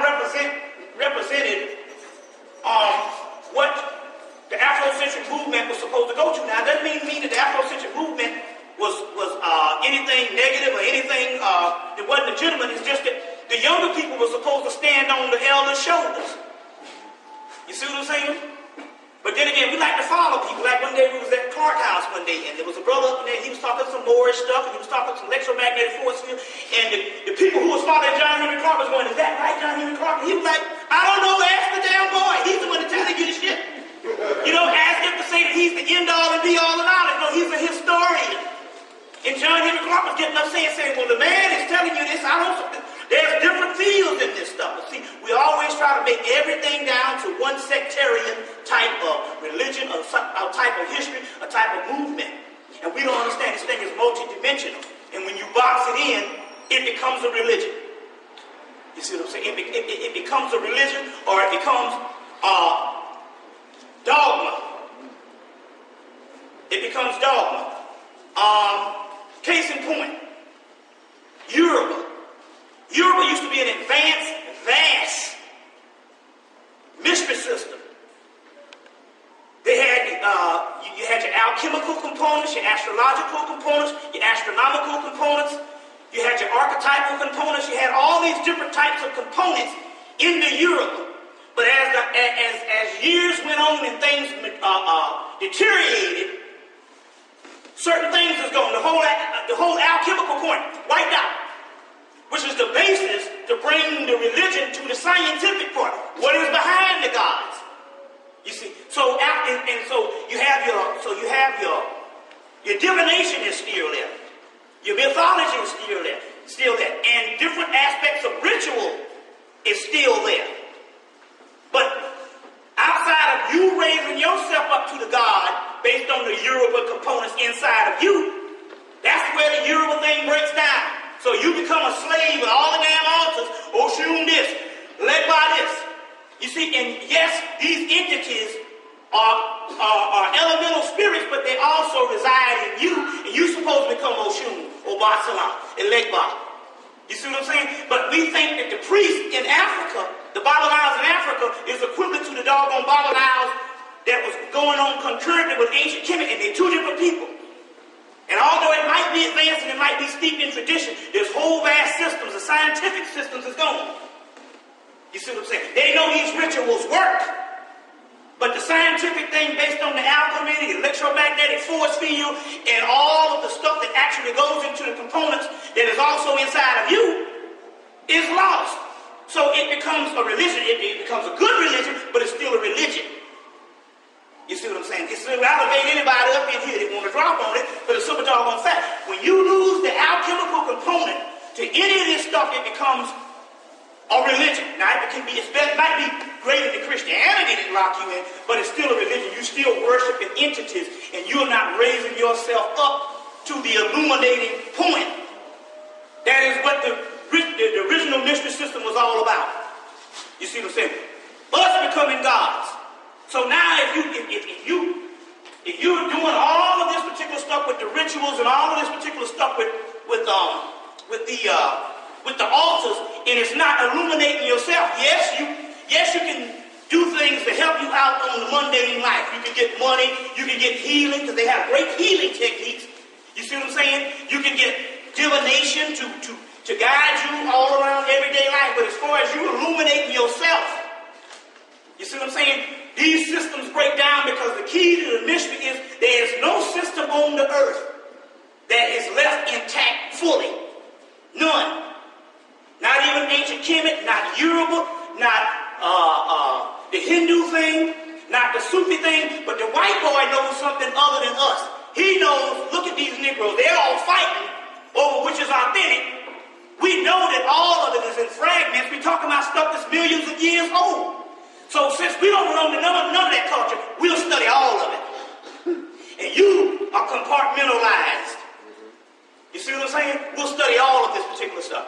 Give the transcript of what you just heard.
of represented what the Afrocentric movement was supposed to go to. Now, it doesn't mean that the Afrocentric movement was anything negative or anything that wasn't legitimate. It's just that the younger people were supposed to stand on the elders' shoulders. You see what I'm saying? But then again, we like to follow people. Like one day we was at Clark House one day, and there was a brother up there, he was talking some Moorish stuff, and he was talking some electromagnetic force field, and the people who was following John Henry Clark was going, is that right, John Henry Clark? And he was like, I don't know, ask the damn boy. He's the one that's telling you the shit. You know, ask him to say that he's the end all and be all and knowledge. No, he's a historian. And John Henry Clark was getting up saying, well, the man is telling you this, there's different fields in this stuff. But see, we always try to make everything down to one sectarian type of religion, a type of history, a type of movement. And we don't understand this thing is multidimensional. And when you box it in, it becomes a religion. You see what I'm saying? It becomes a religion, or it becomes dogma. It becomes dogma. Case in point, Yoruba. Yoruba used to be an advanced, vast mystery system. They had, you had your alchemical components, your astrological components, your astronomical components, you had your archetypal components, you had all these different types of components in the Yoruba. But as years went on and things deteriorated, certain things is gone. The whole alchemical point wiped out, which is the basis to bring the religion to the scientific part. What is behind the gods? You see, so you have your divination is still there, your mythology is still there, and different aspects of ritual is still there. But outside of you raising yourself up to the God based on the Yoruba components inside of you, that's where the Yoruba thing breaks down. So you become a slave with all the damn altars, Oshun this, led by this. You see, and yes, these entities are elemental spirits, but they also reside in you, and you're supposed to become Oshun, Obasalam, and Legba. You see what I'm saying? But we think that the priest in Africa, the Babylons in Africa, is equivalent to the doggone Babylons that was going on concurrently with ancient Kemet, and they're two different people. And although it might be advanced and it might be steeped in tradition, there's whole vast systems, the scientific systems is gone. You see what I'm saying? They know these rituals work. But the scientific thing based on the alchemy, the electromagnetic force field, and all of the stuff that actually goes into the components that is also inside of you is lost. So it becomes a religion. It becomes a good religion, but it's still a religion. You see what I'm saying? It's to elevate anybody up in here that want to drop on it, but it's super doggone fact. When you lose the alchemical component to any of this stuff, it becomes a religion. Now, it might be greater than Christianity that lock you in, but it's still a religion. You're still worshiping entities, and you're not raising yourself up to the illuminating point. That is what the original mystery system was all about. You see what I'm saying? Us becoming gods. So now, if you're doing all of this particular stuff with the rituals and all of this particular stuff with the altars, and it's not illuminating yourself, yes, you can do things to help you out on the mundane life. You can get money, you can get healing, because they have great healing techniques. You see what I'm saying? You can get divination to guide you all around everyday life. But as far as you illuminating yourself, you see what I'm saying? These systems break down because the key to the mystery is there is no system on the earth that is left intact fully. None. Not even ancient Kemet, not Yoruba, not the Hindu thing, not the Sufi thing, but the white boy knows something other than us. He knows, look at these Negroes, they're all fighting over which is authentic. We know that all of it is in fragments. We're talking about stuff that's millions of years old. So since we don't know none of that culture, we'll study all of it. And you are compartmentalized. You see what I'm saying? We'll study all of this particular stuff.